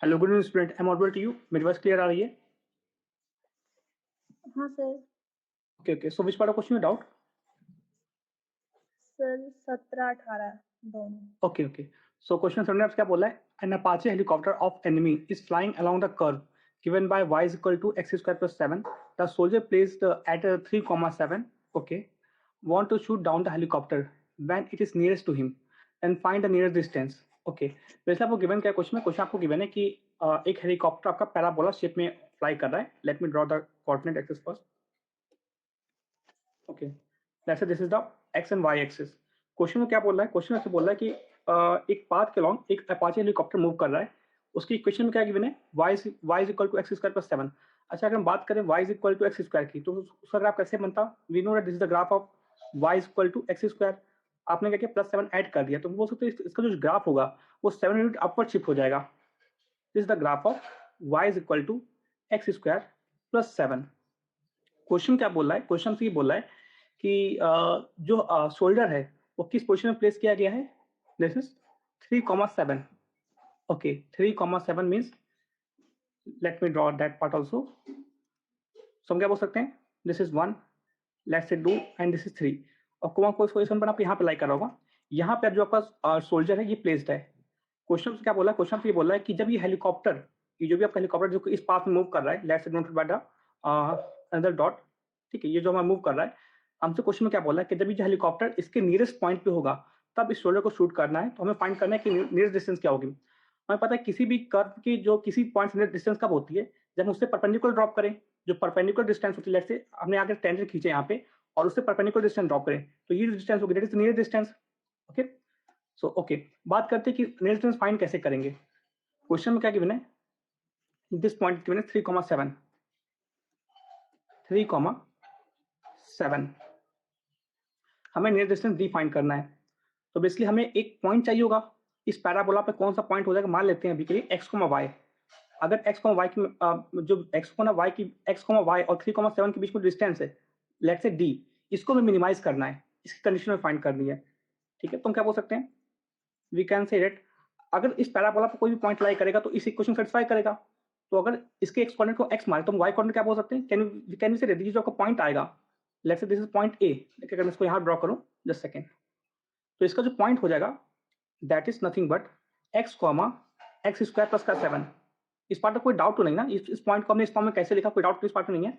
Hello good evening student, I am audible to you? मेरी voice clear आ रही है? हाँ sir. Okay, so which part of question you doubt? Sir 17-18 दोनों। Okay, so question समझने आपसे क्या बोला है? An Apache helicopter of enemy is flying along the curve given by y is equal to x square plus 7. The soldier placed at 3,7, okay, want to shoot down the helicopter when it is nearest to him and find the nearest distance. Okay, वैसे आपको given क्या question में? Question आपको given है कि एक helicopter आपका parabola shape में फ्लाई कर रहा है. Late me draw the coordinate axis first. Okay, let's say this is the x and y axis. Question में क्या बोल रहा है? क्वेश्चन में बोल रहा है कि एक पाथ के अलॉन्ग एक अपाचे हेलीकॉप्टर मूव कर रहा है. उसकी इक्वेशन में क्या गिवन है? y is equal to x square plus 7. अच्छा, अगर हम बात करें y is equal to x square की, तो उसका ग्राफ कैसे बनता? We know that this is the graph of y is equal to x square. आपने क्या किया? +7 ऐड कर दिया, तो बोल सकते हैं इसका जो ग्राफ होगा वो 7 यूनिट अपवर्ड शिफ्ट हो जाएगा. This is the graph of y is equal to x square plus 7. Question क्या बोल रहा है? क्वेश्चन से ये बोल रहा है कि जो शोल्डर है वो किस पोजीशन में प्लेस किया गया है? This is 3,7. Okay, 3,7 means let me draw that part also. So हम क्या बोल सकते हैं? This is 1, let's say 2 and this is 3. और कोमा को इस पोजीशन पर आप यहाँ पे लाइक कर रहा होगा. यहाँ पे जो आपका शोल्डर है ये प्लेस्ड है. क्वेश्चन क्या बोला है? क्वेश्चन ये बोल रहा है कि जब ये हेलीकॉप्टर, ये जो भी आपका हेलीकॉप्टर जो इस पाथ में मूव कर रहा है, let's say noted by the another dot, ठीक है, ये जो हमारा मूव कर रहा है, हमसे क्वेश्चन में क्या बोला है कि जब ये हेलीकॉप्टर इसके नियरेस्ट पॉइंट पे होगा तब इस शोल्डर को शूट करना है. तो हमें फाइंड करना है कि नियरेस्ट डिस्टेंस क्या होगी. हमें पता है किसी भी कर्व की जो किसी पॉइंट से डिस्टेंस कब होती है? जब हम उससे परपेंडिकुलर ड्रॉप करें. जो परपेंडिकुलर डिस्टेंस होती है, लेट्स से हमने आगे टेंजेंट खींचे यहाँ पे और उससे परपेंडिकुलर डिस्टेंस ड्रॉप करें, तो ये डिस्टेंस होगी, that is nearest distance. Okay, so okay, बात करते हैं कि नियरेस्ट डिस्टेंस फाइंड कैसे करेंगे. क्वेश्चन में क्या गिवन है? दिस पॉइंट गिवन है 3,7. 3,7 हमें नियर डिस्टेंस डी फाइंड करना है. तो बेसिकली हमें एक पॉइंट चाहिए होगा. इस पैराबोला पे कौन सा पॉइंट हो जाएगा? मान लेते हैं अभी के लिए x, y. अगर x, y की जो x, y की x, y और 3,7 के बीच में डिस्टेंस है, लेट्स से d, इसको हमें मिनिमाइज करना है, इसकी कंडीशन में फाइंड करनी है. ठीक है, तो हम क्या बोल सकते हैं? वी कैन से दैट अगर इस पैराबोला पर कोई भी पॉइंट लाई करेगा तो इस इक्वेशन सेटिस्फाई करेगा. तो अगर इसके x कोऑर्डिनेट को x माने तो हम y कोऑर्डिनेट क्या बोल सकते हैं? कैन वी से दैट जो आपका पॉइंट आएगा, let's say this is point a. देखिए अगर मैं इसको यहाँ ड्रॉ करूँ, जस्ट सेकंड, तो इसका जो पॉइंट हो जाएगा that is nothing but x, x square plus का 7. इस पार्ट में कोई डाउट तो नहीं ना? इस पॉइंट को हमने इस फॉर्म में कैसे लिखा? कोई डाउट तो इस पार्ट में नहीं है?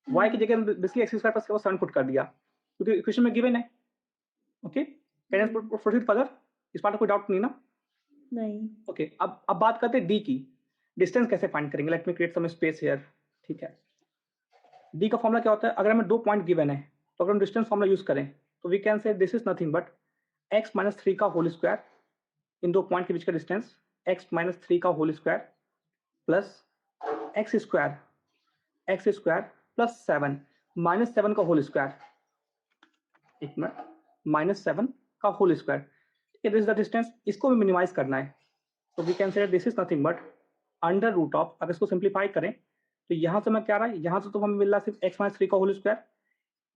y की जगह basically x square plus 7 put कर दिया क्योंकि इक्वेशन में गिवन है. Okay, can I proceed further? इस पार्ट में कोई डाउट नहीं ना? नहीं. ओके, अब बात करते हैं डी की. डिस्टेंस कैसे फाइंड करेंगे? Let me create some space here. ठीक है, डी का फॉर्मूला क्या होता है? अगर हमें दो पॉइंट गिवन है तो अगर हम डिस्टेंस फॉर्मूला यूज करें तो we can say this is nothing but x minus 3 का होल स्क्वायर, इन दो पॉइंट के बीच का डिस्टेंस x माइनस 3 का whole square plus x square plus 7 minus 7 का होल स्क्वायर. एक मिनट, माइनस 7 का whole square. This is the distance. इसको भी मिनिमाइज करना है, तो we can say this is nothing but under root of, अगर इसको सिंप्लीफाई करें तो यहाँ से मैं क्या रहा है, यहाँ से तो हमें मिल रहा है सिर्फ x माइनस 3 का होल स्क्वायर.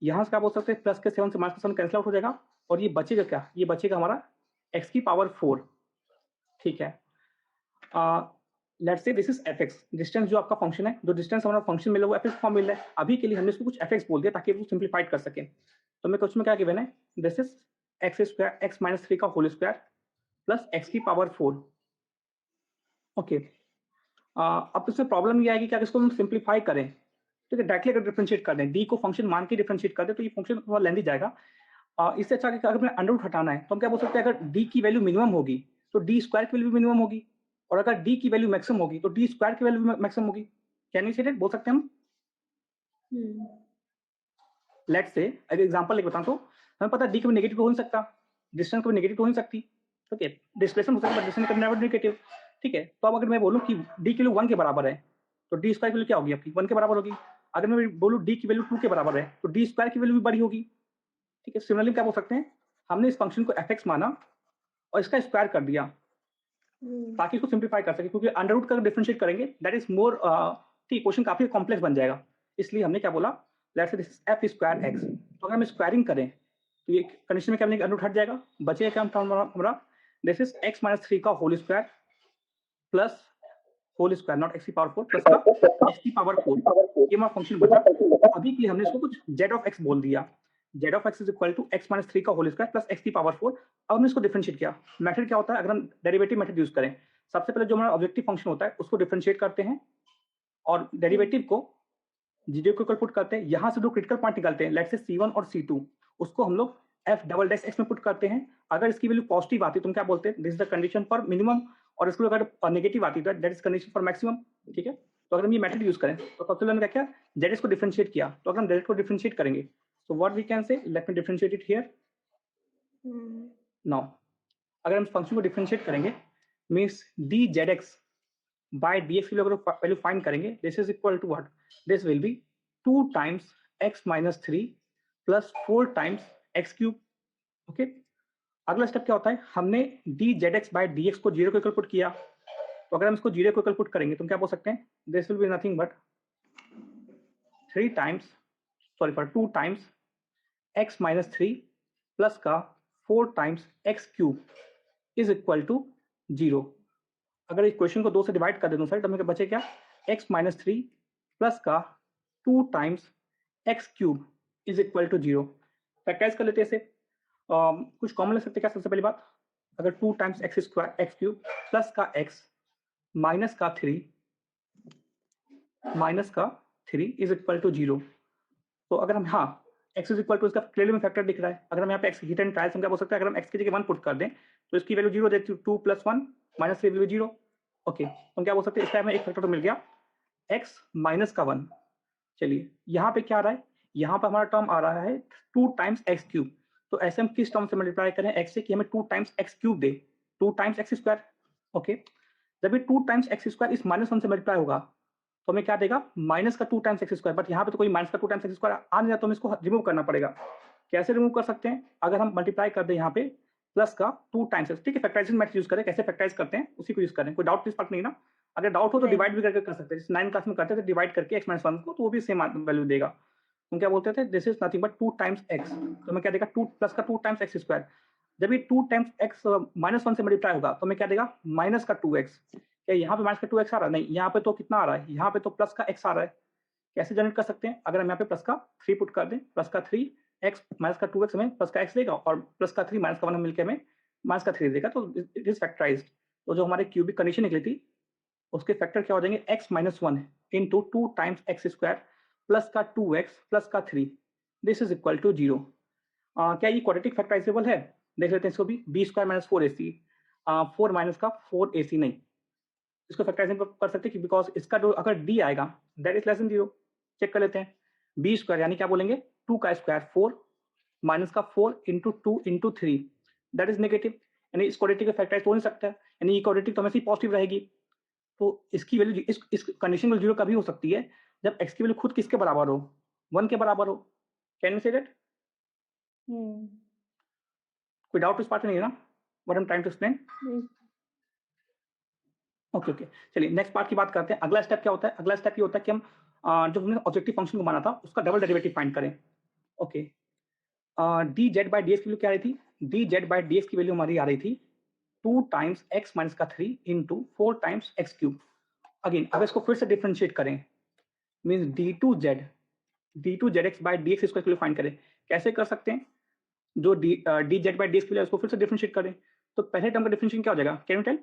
यहाँ से क्या बोल सकते हैं? प्लस के 7 से माइनस 7 कैंसिल आउट हो जाएगा और ये बचेगा क्या? ये बचेगा हमारा x की पावर 4. ठीक है, let's say this is fx. Distance जो आपका फंक्शन है, जो डिस्टेंस हमारा फंक्शन मिला वो fx फॉर्म मिल रहा है. अभी के लिए हमने इसको कुछ fx बोल दिया ताकि वो सिंप्लीफाइड कर सके. तो मैं क्वेश्चन में क्या गिवन है? This is x square, x minus 3 का होल स्क्वायर प्लस x की पावर 4. ओके, अब इसमें प्रॉब्लम ये आएगी कि अगर इसको हम सिंप्लीफाई करें, ठीक है, डायरेक्टली अगर डिफरेंशिएट कर दें, डी को फंक्शन मान के डिफरेंशिएट कर दें तो ये फंक्शन थोड़ा लेंदी जाएगा. इससे अच्छा कि अगर हमें अंडर रूट हटाना है तो हम क्या बोल सकते हैं? अगर डी की वैल्यू मिनिमम होगी तो डी स्क्वायर की वैल्यू भी मिनिमम होगी, और अगर डी की वैल्यू मैक्सिमम होगी तो डी स्क्वायर की वैल्यू भी मैक्सिमम होगी. Can we say that? बोल सकते हैं हम. लेट्स से अगर एग्जांपल लेके बताऊं तो हमें पता है डी कभी नेगेटिव हो नहीं सकता, डिस्टेंस कभी नेगेटिव हो नहीं सकती. ओके, डिस्प्लेसमेंट हो सकता है बट डिस्टेंस कभी नेवर नेगेटिव. ठीक है, तो अब अगर मैं बोलूं कि डी की वैल्यू 1 के बराबर है तो डी स्क्वायर की वैल्यू क्या होगी आपकी? 1 के बराबर होगी. अगर मैं बोलूं डी की वैल्यू 2 के बराबर है तो डी स्क्वायर की वैल्यू भी बड़ी होगी. ठीक है, सिमिलरली क्या बोल सकते हैं? हमने इस फंक्शन को fx माना और इसका स्क्वायर कर दिया ताकि इसको सिंप्लीफाई कर सके, क्योंकि अंडर रूट का डिफरेंशिएट करेंगे दैट इज मोर, ठीक, क्वेश्चन काफी कॉम्प्लेक्स बन जाएगा. इसलिए हमने क्या बोला? Let's say this is f square x. तो अगर हम स्क्वायरिंग करें तो ये कंडीशन में क्या बनेगा? अंडर रूट हट जाएगा, बचेगा क्या हमारा? दिस इज x माइनस 3 का whole square plus whole square not X की पावर 4 प्लस का एक्स की पावर 4, ये हमारा फंक्शन बचा। अभी के लिए हमने इसको कुछ z ऑफ x बोल दिया, z of x is equal to x minus 3 का होल स्क्वायर प्लस x की पावर 4। अब हमने इसको डिफरेंशिएट किया। मेथड क्या होता है, अगर हम डेरिवेटिव मेथड यूज करें, सबसे पहले जो हमारा ऑब्जेक्टिव फंक्शन होता है उसको डिफरेंशिएट करते हैं और डेरिवेटिव को जीरो को इक्वल पुट करते हैं। यहाँ से दो क्रिटिकल पॉइंट निकलते हैं, लेट्स से c1 और c2, उसको हम लोग f डबल डैश x में पुट करते हैं। अगर इसकी वैल्यू पॉजिटिव आती है तुम क्या बोलते हैं, this is the condition for minimum, और इसको अगर नेगेटिव आती है that is condition for maximum. ठीक है, तो अगर हम ये मेथड यूज करें तो सबसे पहले हमने क्या किया, z को डिफरेंशिएट किया। तो अगर हम z को डिफरेंशिएट करेंगे तो what we can say, let me differentiate it here now. अगर हम फंक्शन को डिफरेंशिएट करेंगे मींस dz(x) by dx की वैल्यू फाइंड करेंगे, this is equal to what, this will be 2 times x minus 3 plus 4 times x cube. Okay, अगला step क्या होता है, हमने dz(x) by dx को जीरो को इक्वल पुट किया। तो अगर हम इसको जीरो को इक्वल पुट करेंगे तो क्या बोल सकते हैं, this will be nothing but 2 times x minus 3 plus का 4 times x cube is equal to 0। अगर इक्वेशन को 2 से डिवाइड कर देता हूँ सर, तो हमें बचे क्या, x माइनस 3 प्लस का 2 times x cube is equal to 0। Factorise कर लेते हैं इसे, कुछ कॉमन ले सकते हैं क्या। सबसे पहली बात, अगर 2 times x square x cube plus का x माइनस का 3 इज इक्वल टू 0। तो अगर हम, हाँ, x इज इक्वल टू, इसका क्लियरली में फैक्टर दिख रहा है। अगर हम यहाँ पे x हिट एंड ट्रायल्स हम क्या बोल सकते हैं, अगर हम x की जगह 1 पुट कर दें तो इसकी वैल्यू 0 देती है, 2 प्लस 1 माइनस 3 वैल्यू 0। ओके, हम क्या बोल सकते हैं, इस टाइम में एक फैक्टर तो मिल गया x माइनस का 1। चलिए यहाँ पे क्या आ रहा है, यहाँ पे हमारा टर्म आ रहा है 2 टाइम्स एक्स क्यूब। तो ऐसे हम किस टर्म से मल्टीप्लाई करें x से कि हमें 2 टाइम्स एक्स क्यूब दे, 2 टाइम्स एक्स स्क्वायर। ओके, जब ये 2 टाइम्स एक्स स्क्वायर इस माइनस 1 से मल्टीप्लाई होगा तो हमें क्या देगा, माइनस का 2 टाइम्स एक्स स्क्वायर। बट यहाँ पे तो कोई माइनस का 2 टाइम्स एक्स स्क्वायर आ नहीं रहा, तो हमें इसको रिमूव करना पड़ेगा। कैसे रिमूव कर सकते हैं, अगर हम मल्टीप्लाई कर दें यहाँ पे प्लस का 2 टाइम्स, ठीक है, फैक्टराइजेशन मेथड यूज करें। कैसे फैक्टराइज करते हैं उसी को यूज करें, कोई डाउट इस पार्ट नहीं ना। अगर डाउट हो तो नहीं। डिवाइड भी करके कर सकते हैं, जैसे 9 क्लास में करते थे, डिवाइड करके x माइनस 1 को, तो वो भी सेम वैल्यू देगा। हम क्या बोलते थे, this is nothing but 2 times x, तो हमें क्या देगा, 2 प्लस का 2 टाइम्स एक्स स्क्वायर। जब ये 2 टाइम्स x माइनस 1 से मल्टीप्लाई होगा तो हमें क्या देगा, माइनस का 2x। क्या यहाँ पे माइनस का 2x आ रहा है, नहीं, यहाँ पे तो कितना आ रहा है, यहाँ पे तो प्लस का x आ रहा है। कैसे जनरेट कर सकते हैं, अगर हम यहाँ पे प्लस का 3 पुट कर दें, प्लस का 3x माइनस का 2x हमें प्लस का x देगा, और प्लस का 3 माइनस का 1 मिलकर हमें माइनस का 3 देगा। तो इट इज फैक्टराइज्ड। तो जो हमारे क्यूबिक कंडीशन निकली थी उसके फैक्टर क्या हो जाएंगे, x minus 1 into 2 times x square plus का 2x प्लस का 3, दिस इज इक्वल टू 0। क्या ये क्वाड्रेटिक फैक्टराइजेबल है, देख लेते हैं इसको भी। B square minus 4ac, 4 minus का 4ac नहीं, इसको फैक्टराइजेशन कर सकते हैं बिकॉज इसका जो अगर डी आएगा that is less than 0। Check कर लेते हैं, बी स्क्वायर यानी क्या बोलेंगे, 2 का स्क्वायर 4 माइनस का 4 into 2 into 3 that is negative, यानी इस क्वाड्रेटिक का फैक्टराइज हो नहीं सकता है, यानी ये क्वाड्रेटिक तो हमेशा ही पॉजिटिव रहेगी। तो इसकी वैल्यू इस कंडीशन में 0 कभी हो सकती है जब x की वैल्यू खुद किसके बराबर हो, 1 के बराबर हो। कैन वी से दैट, कोई डाउट इस पार्ट में नहीं है ना, what I am trying to explain. Okay okay, चलिए नेक्स्ट पार्ट की बात करते हैं। अगला स्टेप क्या होता है, अगला स्टेप ये होता है कि हम जो हमने ऑब्जेक्टिव फंक्शन को माना था उसका डबल डेरिवेटिव फाइंड करें। Okay, D Z by D X की वैल्यू क्या आ रही थी, D Z by D X की वैल्यू हमारी आ रही थी 2 टाइम्स एक्स माइनस का 3 into 4 times X cube. Again अब इसको फिर से डिफ्रेंशिएट करें, means D two Z X by D X square की वैल्यू फाइंड करें। कैसे कर सकते हैं, जो D Z by D X की वैल्यू उसको फिर से डिफ्रेंशिएट करें। तो पहले टर्म का डिफरेंशिएशन क्या हो जाएगा, कैन यू टेल,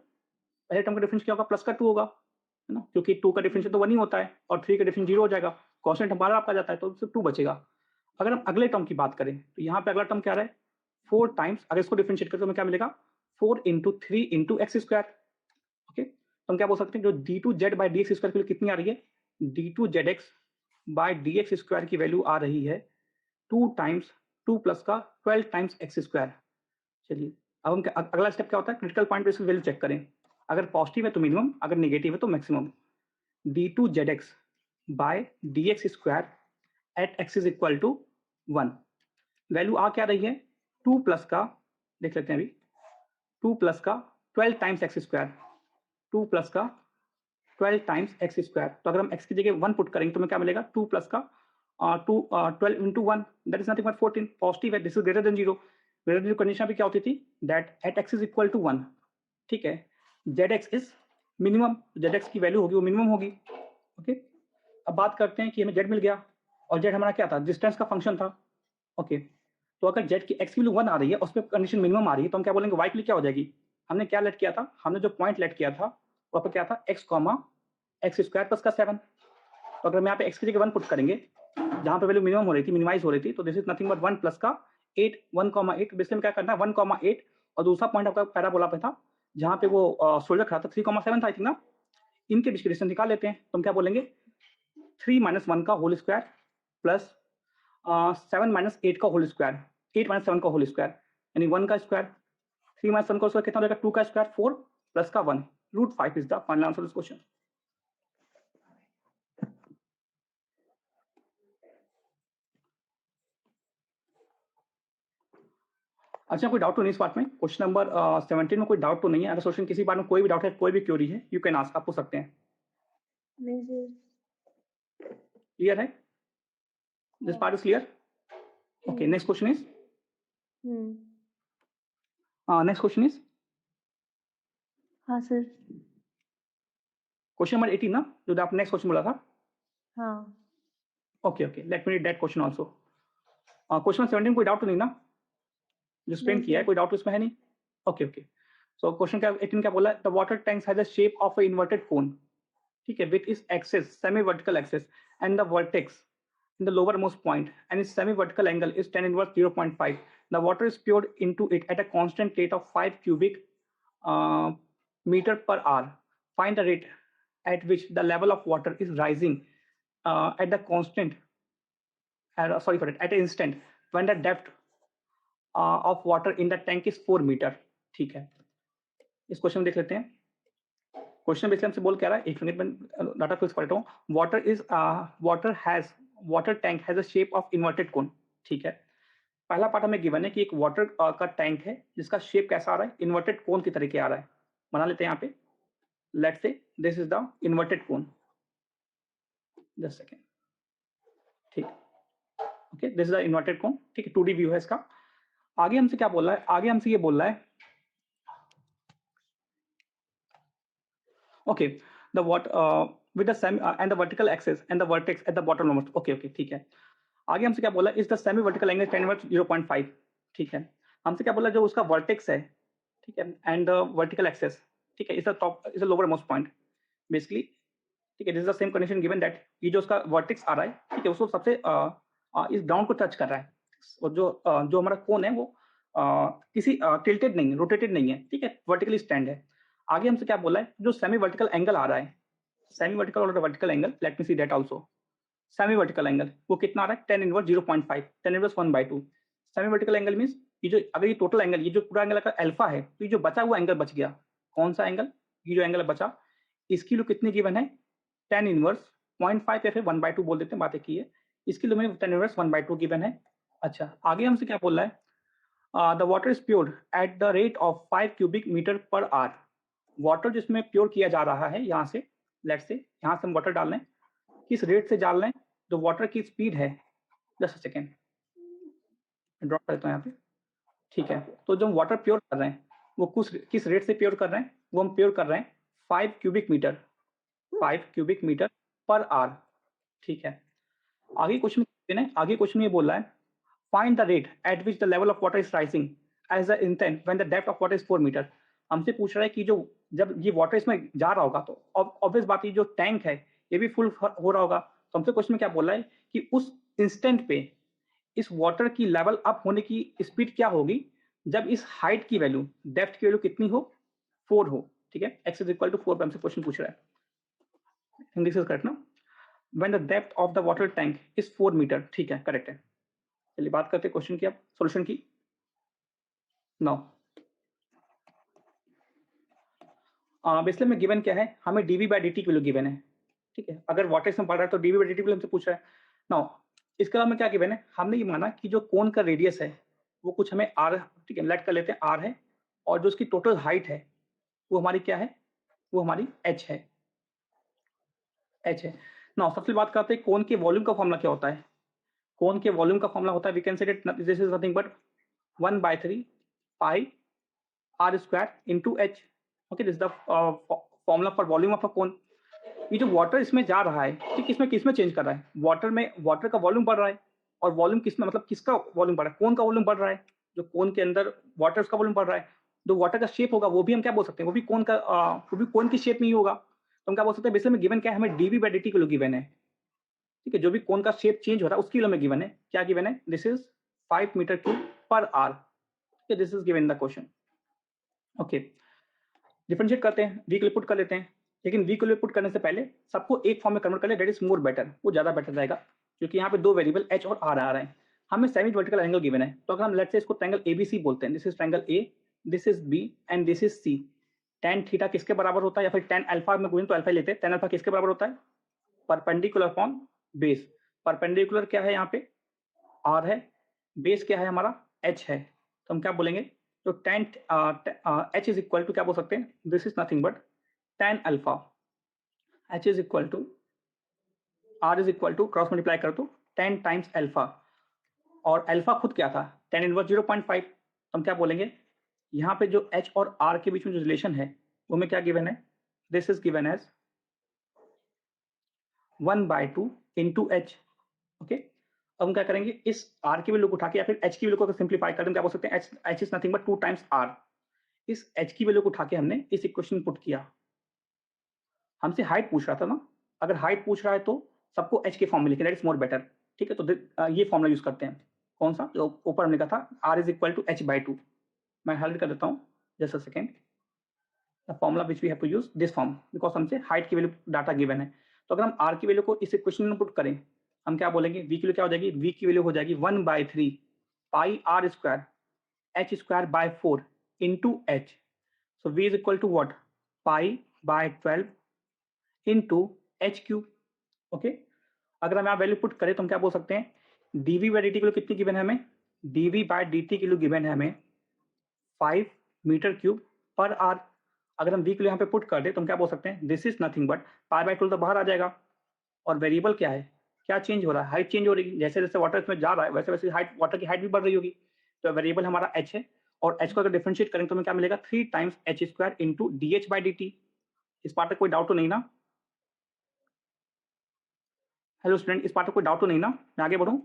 पहले टर्म का डिफरेंस क्या होगा, प्लस का 2 होगा, है ना, क्योंकि 2 का डिफरेंस तो 1 ही होता है और 3 का डिफरेंस 0 हो जाएगा। कांस्टेंट हमारा आपका जाता है तो सिर्फ 2 बचेगा। अगर हम अगले टर्म की बात करें तो यहाँ पे अगला टर्म क्या आ रहा है, 4 टाइम्स, अगर इसको डिफरेंशिएट करें तो हमें क्या मिलेगा, 4 into 3 into X square. Okay, तो हम क्या बोल सकते हैं, जो D two Z by D X square की वैल्यू कितनी आ रही है, D two Z X by D X square की वैल्यू आ रही है 2 टाइम्स 2 प्लस का 12 टाइम्स एक्स स्क्वायर। चलिए अब हम अगला स्टेप क्या होता है, क्रिटिकल पॉइंट पे इसकी वैल्यू चेक करें। अगर पॉजिटिव है तो मिनिमम, अगर नेगेटिव है तो maximum. D two Z X by D X square at X is equal to 1, value आ क्या रही है, 2 प्लस का, देख लेते हैं अभी, 2 प्लस का 12 टाइम्स एक्स स्क्वायर, 2 प्लस का 12 टाइम्स एक्स स्क्वायर। तो अगर हम एक्स की जगह 1 पुट करेंगे तो हमें क्या मिलेगा, 2 प्लस का 12 into 1 that is nothing but 14, positive है, this is greater than 0। Greater condition भी क्या होती थी, that at X is equal to 1, ठीक है, Z X is minimum Z X की वैल्यू होगी वो मिनिमम होगी। ओके, अब बात करते हैं कि हमें जेड मिल गया और जेड हमारा क्या था, डिस्टेंस का फंक्शन था। ओके, तो अगर जेड की एक्स की वैल्यू 1 आ रही है, उस पर कंडीशन मिनिमम आ रही है, तो हम क्या बोलेंगे, वाई के लिए क्या हो जाएगी, हमने क्या लेट किया था, हमने जो पॉइंट लेट किया था वहाँ पर क्या था, x comma x square plus का 7। तो अगर हम यहाँ पे एक्स की जगह 1 पुट करेंगे, जहाँ पे वैल्यू मिनिमम हो रही थी, मिनिमाइज हो रही थी, तो this is nothing but 1 plus का 8, 1,8। बेसिकली में क्या करना है, 1,8 और दूसरा पॉइंट आपका पैराबोला पे था जहाँ पे वो सोल्जर खड़ा था, 3,7 था आई थिंक ना, इनके बीच की डिस्टेंस निकाल लेते हैं। तो हम क्या बोलेंगे, 3 - 1 का होल स्क्वायर प्लस 7 - 8 का होल स्क्वायर, 8 - 7 का होल स्क्वायर, यानी 1 का स्क्वायर, 3 - 7 का स्क्वायर कितना हो जाएगा, 2 का स्क्वायर 4 प्लस का 1, √5 is the final answer this question. अच्छा, कोई डाउट तो नहीं इस पार्ट में, क्वेश्चन नंबर 17 में कोई डाउट तो नहीं है। अगर क्वेश्चन किसी बार में कोई भी डाउट है, कोई भी क्वेरी है, यू कैन आस्क, आप पूछ सकते हैं। नहीं सर। क्लियर है, this part is clear. Okay, next question is, next question is हाँ सर। क्वेश्चन नंबर 18 ना, जो आपने नेक्स्ट क्वेश्चन बोला था। हाँ। Okay okay, late me read that question also. Question 17 कोई डाउट तो नहीं ना, जो स्पेंड किया है, कोई डाउट उसमें है नहीं। ओके ओके, सो क्वेश्चन क्या 18 क्या बोला है, the water tanks has the shape of a inverted cone, ठीक है, with is axis semi vertical axis and the vertex in the lowermost point and its semi-vertical angle is tan inverse 0.5. The water is poured into it at a constant rate of 5 cubic meter per hour. Find the rate at which the level of water is rising at the constant, at an instant when the depth of water in the tank is 4 meter. ठीक है, इस question में देख लेते हैं। Question basically हमसे बोल क्या रहा है, एक मिनट में डाटा फिक्स कर लेता हूँ। Water tank has a shape of inverted cone, ठीक है। पहला पार्ट हमें गिवन है कि एक वाटर का टैंक है जिसका शेप कैसा आ रहा है, इन्वर्टेड कोन की तरीके आ रहा है। बना लेते हैं यहाँ पे, let's say this is the inverted cone, just second, ठीक, okay, this is the inverted cone, ठीक है, 2D व्यू है इसका। आगे हमसे क्या बोल रहा है, आगे हमसे ये बोल रहा है, okay, the with the semi and the vertical axis and the vertex at the bottom most, okay okay, ठीक है। आगे हमसे क्या बोला, is the semi vertical angle tan inverse 0.5, ठीक है। हमसे क्या बोला, जो उसका वर्टेक्स है, ठीक है, एंड द वर्टिकल एक्सेस, ठीक है, is the top, is the lower most point basically, ठीक है, this is the same condition given that ये जो उसका वर्टेक्स आ रहा है, ठीक है, उसको सबसे इस ग्राउंड को टच कर रहा है, और जो हमारा कोन है वो किसी टिल्टेड नहीं है, रोटेटेड नहीं है, ठीक है, वर्टिकली स्टैंड है। आगे हमसे क्या बोला है, जो सेमी वर्टिकल एंगल आ रहा है, सेमी वर्टिकल और vertical angle, let me see that also. Semi vertical angle वो कितना आ रहा है, tan inverse 0.5, tan inverse 1/2। Semi vertical angle means ये जो, अगर ये टोटल एंगल, ये जो पूरा एंगल का अल्फा है, तो ये जो बचा हुआ एंगल बच गया, कौन सा एंगल, ये जो एंगल बचा, इसकी वैल्यू कितनी गिवन है, tan इनवर्स 0.5 या फिर 1/2 बोल देते हैं, बात एक ही है, इसकी वैल्यू में tan इनवर्स 1/2 गिवन है। अच्छा, आगे हमसे क्या बोल रहा है, the water is pured at the rate of 5 cubic metre per hour. Water जिसमें प्योर किया जा रहा है, यहाँ से लेट्स से यहाँ से हम वाटर डाल रहे हैं, किस रेट से डाल रहे हैं, जो वाटर की स्पीड है, जस्ट अ सेकेंड ड्रॉप करता हूँ यहाँ पे, ठीक है। तो जो हम वाटर प्योर कर रहे हैं वो किस रेट से प्योर कर रहे हैं, वो हम प्योर कर रहे हैं 5 क्यूबिक मीटर पर आवर, ठीक है। आगे क्वेश्चन ये बोल रहा है, find the rate at which the level of water is rising as the intent when the depth of water is 4 metre. हमसे पूछ रहा है कि जो जब ये वाटर इसमें जा रहा होगा, तो ऑब्वियस बात है जो टैंक है ये भी फुल हो रहा होगा। तो हमसे क्वेश्चन में क्या बोल रहा है कि उस इंस्टेंट पे इस वाटर की लेवल अप होने की स्पीड क्या होगी, जब इस हाइट की वैल्यू, डेप्थ की वैल्यू कितनी हो, 4 हो, ठीक है, x इज इक्वल टू 4 पे हमसे क्वेश्चन पूछ रहा है। दिस इज करेक्ट ना, when the depth of the water tank is 4 metre, ठीक है, करेक्ट है। चलिए बात करते हैं क्वेश्चन की, अब सॉल्यूशन की। नाउ बेसिकली में गिवन क्या है, हमें dv/dt की वैल्यू गिवन है, ठीक है। अगर वाटर इसमें पड़ रहा है तो dv/dt वैल्यू हमसे पूछ रहा है। नाउ इसके अलावा में क्या गिवन है, हमने ये माना कि जो कोन का रेडियस है वो कुछ हमें r, ठीक है, लेट कर लेते हैं r है, और जो उसकी टोटल हाइट है वो हमारी क्या है, वो हमारी h है, h है। नाउ सबसे बात करते हैं कोन के वॉल्यूम का फॉर्मूला क्या होता है। कोन के वॉल्यूम का फॉर्मूला होता है, we can say it this is nothing but 1/3 pi r square into h, okay, this is the formula for volume of a cone. ये जो वाटर इसमें जा रहा है, ठीक, इसमें किसमें चेंज कर रहा है, वाटर में, वाटर का वॉल्यूम बढ़ रहा है। और वॉल्यूम किसमें, मतलब किसका वॉल्यूम बढ़ रहा है, कोन का वॉल्यूम बढ़ रहा है। जो कोन के अंदर वाटर, उसका वॉल्यूम बढ़ रहा है। जो वाटर का शेप होगा वो भी हम क्या बोल सकते हैं, वो भी कोन का, वो भी कोन की शेप में ही होगा। तो हम क्या बोल सकते हैं, बेसिकली में गिवन क्या है, हमें DV by D T kilo given है। ठीक है, जो भी कोन का शेप चेंज हो रहा है उसकी किलो में गिवन है। क्या गिवन है, this is 5 metre cube per hour. This is given in the question. Okay, differentiate करते हैं, वी के लिए पुट कर लेते हैं। लेकिन वी के लिए पुट करने से पहले सबको एक फॉर्म में कन्वर्ट कर ले, दैट इज मोर बेटर, वो ज्यादा बेटर रहेगा। क्योंकि यहाँ पे दो वेरिएबल एच और आर आ रहे हैं। हमें सेमी वर्टिकल एंगल गिवन है, तो अगर हम लेट्स से इसको ट्रायंगल एबीसी बोलते हैं, this is triangle A, this is B and this is C. tan theta किसके बराबर होता है, या फिर tan अल्फा में गुणें तो अल्फा लेते हैं, tan अल्फा किसके बराबर होता है, परपेंडिकुलर अपॉन बेस। परपेंडिकुलर क्या है यहाँ पे, आर है, बेस क्या है हमारा, एच है। तो हम क्या बोलेंगे, तो tan H is equal to क्या बोल सकते हैं, this is nothing but tan alpha. H is equal to, R is equal to, cross multiply कर दो, 10 टाइम्स अल्फा। और अल्फा खुद क्या था, tan इनवर्स 0.5। तो हम क्या बोलेंगे, यहाँ पे जो एच और आर के बीच में जो रिलेशन है वो में क्या गिवन है, this is given as 1/2 into H. Okay, अब हम क्या करेंगे, इस आर की वैल्यू को उठा के या फिर एच की वैल्यू को सिंप्लीफाई कर दें, क्या बोल सकते हैं, H is nothing but 2 times R. इस एच की वैल्यू को उठा के हमने इस इक्वेशन में पुट किया। हमसे हाइट पूछ रहा था ना, अगर हाइट पूछ रहा है तो सबको एच के फॉर्म में लिखें, दैट इज मोर बेटर। ठीक है, तो ये फॉर्मूला यूज करते हैं, कौन सा, जो ऊपर हमने कहा था, R is equal to H by two. मैं हाइलाइट कर देता हूँ, just a second. The formula which we have to use this form, because हमसे हाइट की वैल्यू डाटा गिवन है। तो अगर हम आर की वैल्यू को इस इक्वेशन में पुट करें, हम क्या बोलेंगे, वी की वैल्यू क्या हो जाएगी, वी की वैल्यू हो जाएगी 1/3 pi r square h square by 4 into h. So V is equal to what, pi by 12 into H cube. Okay, अगर हम यहाँ वैल्यू पुट करें तो हम क्या बोल सकते हैं, डीवी बाई डी टी किलो कितनी गिवन है हमें, DV by D T kilo given है हमें 5 मीटर क्यूब पर आर। अगर हम वी किलो यहाँ पे पुट कर दे तो हम क्या बोल सकते हैं, this is nothing but pi by 12 तो बाहर आ जाएगा। और वेरिएबल क्या है, क्या चेंज हो रहा है, हाइट चेंज हो रही है। जैसे जैसे वाटर इसमें जा रहा है वैसे वैसे हाइट, वाटर की हाइट भी बढ़ रही होगी। तो वेरिएबल हमारा एच है, और एच को अगर डिफरेंशिएट करें तो हमें क्या मिलेगा, 3 times H square into D H by D T. इस पार्ट में कोई डाउट तो नहीं ना, हेलो स्टूडेंट, इस पार्ट में कोई डाउट तो नहीं ना, मैं आगे बढ़ूँ।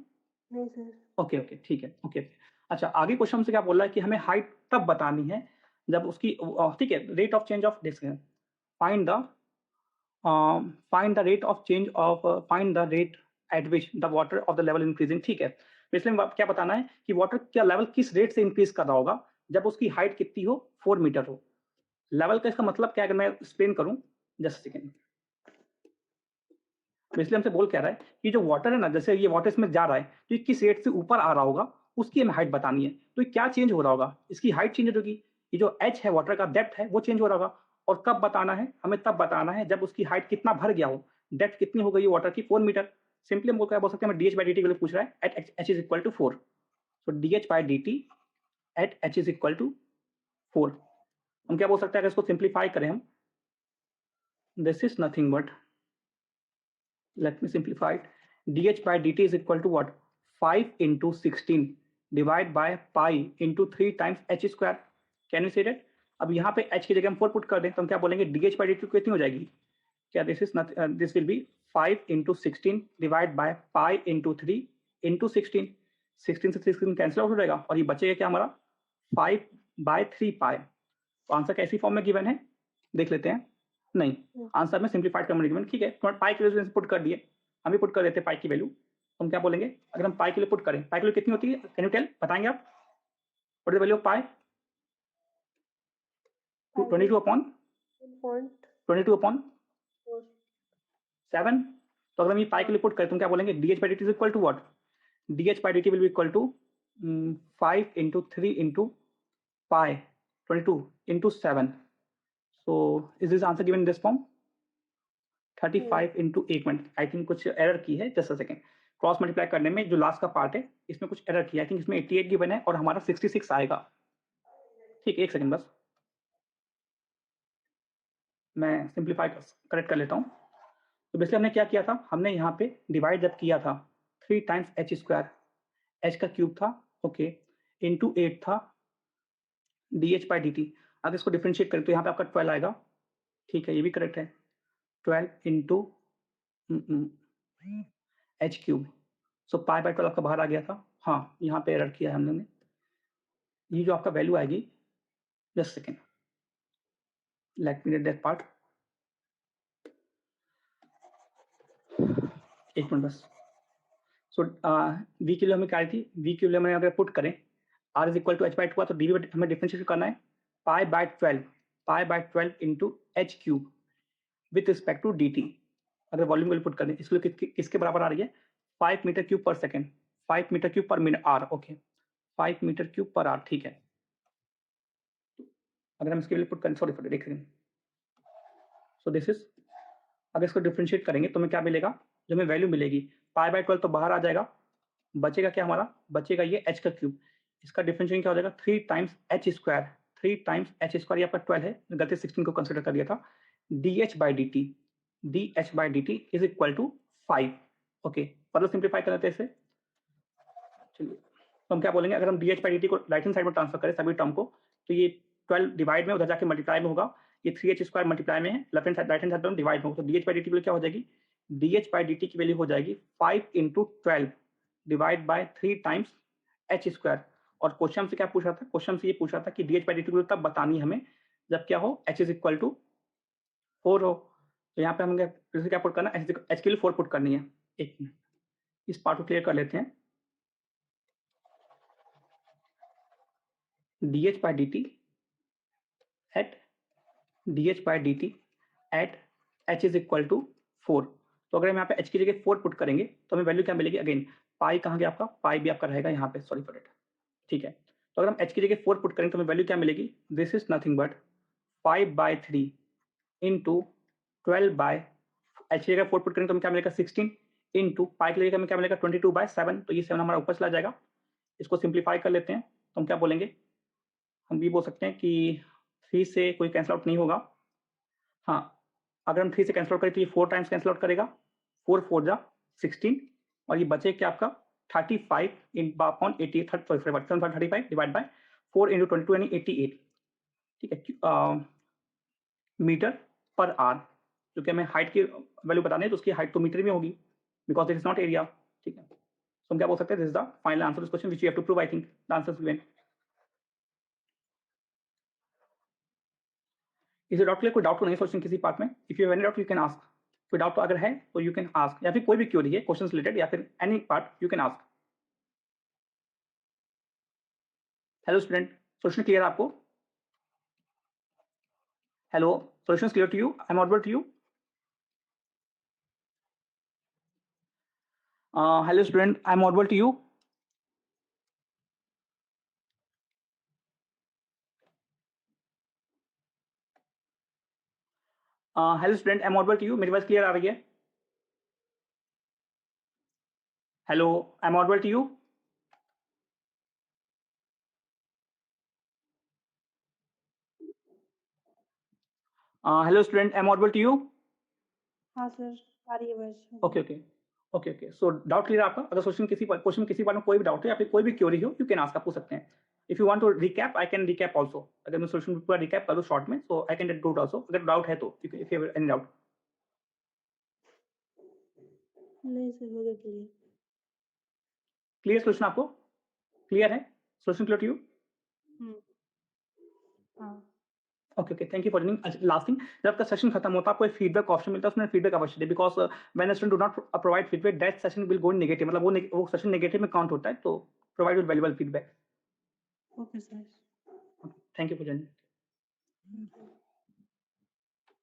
नहीं सर। ओके ओके, ठीक है, ओके। अच्छा, आगे क्वेश्चन हमसे क्या बोल रहा है कि हमें हाइट तब बतानी है जब उसकी, ठीक है, rate of change of this, find the find the rate of change of, find the rate at which the water of the level increasing. ठीक है, तो इसलिए क्या बताना है कि वाटर का लेवल किस रेट से इंक्रीज कर रहा होगा जब उसकी हाइट कितनी हो, 4 मीटर हो। लेवल का इसका मतलब क्या है, अगर मैं एक्सप्लेन करूं, जस्ट सेकेंड। तो इसलिए हमसे बोल कह रहा है कि जो वाटर है ना, जैसे ये वाटर इसमें जा रहा है, तो ये किस रेट से ऊपर आ रहा होगा उसकी हमें हाइट बतानी है। तो ये क्या चेंज हो रहा होगा, इसकी हाइट चेंज होगी, ये जो एच है वाटर का डेप्थ है वो चेंज हो रहा होगा। और कब बताना है, हमें तब बताना है जब उसकी हाइट कितना भर गया हो, डेप्थ कितनी हो गई वाटर की, 4 मीटर। सिंपली हम क्या बोल सकते हैं, हमें D H by D T पूछ रहा है at H is equal to 4। So D H by D T at H is equal to 4। हम क्या बोल सकते हैं, अगर इसको सिंप्लीफाई करें हम, this is nothing but, let me simplify it, dh by dt is equal to what, 5 into 16 divide by pi into 3 times h square। Can you see that. अब यहाँ पे h की जगह हम 4 पुट कर दें तो हम क्या बोलेंगे, dh by dt कितनी हो जाएगी, क्या this is this will B 5 into 16 divide by pi into 3 into 16। 16 से 16 कैंसिल आउट हो जाएगा और ये बचेगा क्या हमारा, 5/3 पाई। तो आंसर कैसी फॉर्म में गिवन है, देख लेते हैं। नहीं, आंसर में सिंप्लीफाइड कर गिवन, ठीक है, पाई की वैल्यू पुट कर दिए, हम भी पुट कर देते हैं पाई की वैल्यू। तो हम क्या बोलेंगे, अगर हम पाई के लिए पुट करें, पाई की वैल्यू कितनी होती है, कैन यू टेल, बताएंगे आप, what is the value of pi, 22 upon 7। तो अगर हम ये पाई के लिए पुट करें तो हम क्या बोलेंगे, D H by D T is equal to what, D H by D T will be equal to 5 into 3 into pi 22 into 7। So is this answer given in this form, 35 into 1 minute, I think कुछ error की है, just a second. Cross multiply करने में जो last का part है इसमें कुछ एरर किया, आई थिंक इसमें 88 गिवन है और हमारा 66 आएगा। ठीक है, एक सेकेंड बस, मैं सिंप्लीफाई करेक्ट कर लेता हूँ। तो बेसिकली हमने क्या किया था, हमने यहाँ पे डिवाइड जब किया था 3 टाइम्स एच स्क्वायर, एच का क्यूब था, ओके, इंटू 8 था D H by D T. अगर इसको डिफ्रेंशिएट करें तो यहाँ पे आपका 12 आएगा, ठीक है, ये भी करेक्ट है। 12 into H cube, so pi by 12 आपका बाहर आ गया था। हाँ, यहाँ पे एरर किया है हम लोग ने। ये जो आपका वैल्यू आएगी, just second, let me read that part, एक मिनट बस। सो वी की वैल्यू हमें क्या आई थी, वी की वैल्यू हमें अगर पुट करें r is equal to H by two, तो डी हमें डिफरेंशिएट करना है pi by 12 into H cube with respect to D T. अगर वॉल्यूम वैल्यू पुट करें, इसके लिए किसके बराबर आ रही है, 5 metre cube per second, 5 metre cube per minute or, okay, 5 metre cube per hour, ठीक है। अगर हम इसके लिए पुट करें, सॉरी देख रहे हैं, सो दिस इज, अगर इसको डिफरेंशिएट करेंगे तो हमें क्या मिलेगा, जो हमें वैल्यू मिलेगी पाई बाय 12 तो बाहर आ जाएगा, बचेगा क्या हमारा, बचेगा ये एच का क्यूब। इसका डिफरेंशिएशन क्या हो जाएगा, 3 times H square, 3 times H square, ये आपका 12 है, गलती 16 को कंसिडर कर दिया था, D H by D T, D H by D T is equal to 5, okay. मतलब सिंप्लीफाई कर लेते हैं इसे, चलिए, तो हम क्या बोलेंगे, अगर हम D H by D T को राइट हैंड साइड में ट्रांसफर करें सभी टर्म को, तो ये 12 डिवाइड में, उधर जाके मल्टीप्लाई में होगा, ये 3h स्क्वायर मल्टीप्लाई में है, left hand side right hand side में डिवाइड में होगा, तो D H by D T की क्या हो जाएगी, D H by D T की वैल्यू हो जाएगी 5 into 12 divide by 3 times H square. और क्वेश्चन से क्या पूछ रहा था, क्वेश्चन से ये पूछ रहा था कि D H by D T तब बतानी हमें जब क्या हो, एच इज इक्वल टू 4 हो। तो यहाँ पे हमें क्या पुट करना है, एच के लिए 4 पुट करनी है। एक मिनट, इस पार्ट को क्लियर कर लेते हैं। D H by D T at D H by D T at H is equal to 4। तो अगर हम यहाँ पे एच की जगह 4 पुट करेंगे तो हमें वैल्यू क्या मिलेगी, अगेन पाई कहाँ गया आपका, पाई भी आपका रहेगा यहाँ पे, सॉरी फॉर इट, ठीक है। तो अगर हम एच की जगह 4 पुट करेंगे तो हमें वैल्यू क्या मिलेगी, this is nothing but 5/3 into 12 by, H की जगह 4 पुट करेंगे तो हमें क्या मिलेगा 16 इंटू पाई की जगह हमें क्या मिलेगा 22/7, तो ये 7 हमारा ऊपर चला जाएगा। इसको सिंप्लीफाई कर लेते हैं तो हम क्या बोलेंगे, हम भी बोल सकते हैं कि 3 से कोई कैंसिल आउट नहीं होगा। हाँ, अगर हम 3 से कैंसिल आउट करें तो ये 4 टाइम्स कैंसिल आउट करेगा, 4 4 जा 16, और ये बचे क्या आपका 35 इन अपॉन 88, 35 डिवाइड बाय 4 इंटू 22 यानी 88, ठीक है, मीटर पर आर, क्योंकि हमें हाइट की वैल्यू बतानी है तो उसकी हाइट तो मीटर में होगी, because it is not area, ठीक है। तो हम क्या बोल सकते हैं, this is the final answer this question which you have to prove, I think the answer is given. इसे डाउट के लिए कोई डाउट तो नहीं क्वेश्चन किसी पार्ट में, if you have any doubt you can ask, कोई डाउट तो अगर है तो यू कैन आस्क, या फिर कोई भी क्वेरी है क्वेश्चन रिलेटेड या फिर any part you can ask. Hello student, solution clear आपको, hello, solution clear to you, I am audible to you, hello student, I am audible to you, hello student, I am audible to you, मेरी बात clear आ रही है, hello, I am audible to you, hello student, I am audible to you, हाँ sir, आ रही है आवाज। Okay okay okay okay, so doubt clear आपका, अगर क्वेश्चन किसी बार में कोई भी डाउट हो या फिर कोई भी क्वेरी हो यू कैन आस्क, आप पूछ सकते हैं। If you want to recap I can recap also, अगर मैं सोल्यूशन पूरा रिकैप कर दूं शॉर्ट में, so I can do it also, अगर डाउट है तो, if you have any doubt. नहीं सर, हो गया क्लियर। क्लियर सोल्यूशन आपको, क्लियर है सोल्यूशन क्लियर टू यू, हाँ okay okay, thank you for joining. Last thing, जब आपका सेशन खत्म होता है आपको एक फीडबैक ऑप्शन मिलता है, उसमें फीडबैक अवश्य दे, because when student do not provide feedback that session will go in negative, मतलब वो सेशन नेगेटिव में काउंट होता है, तो provide with valuable feedback. Okay sir. Thank you for joining.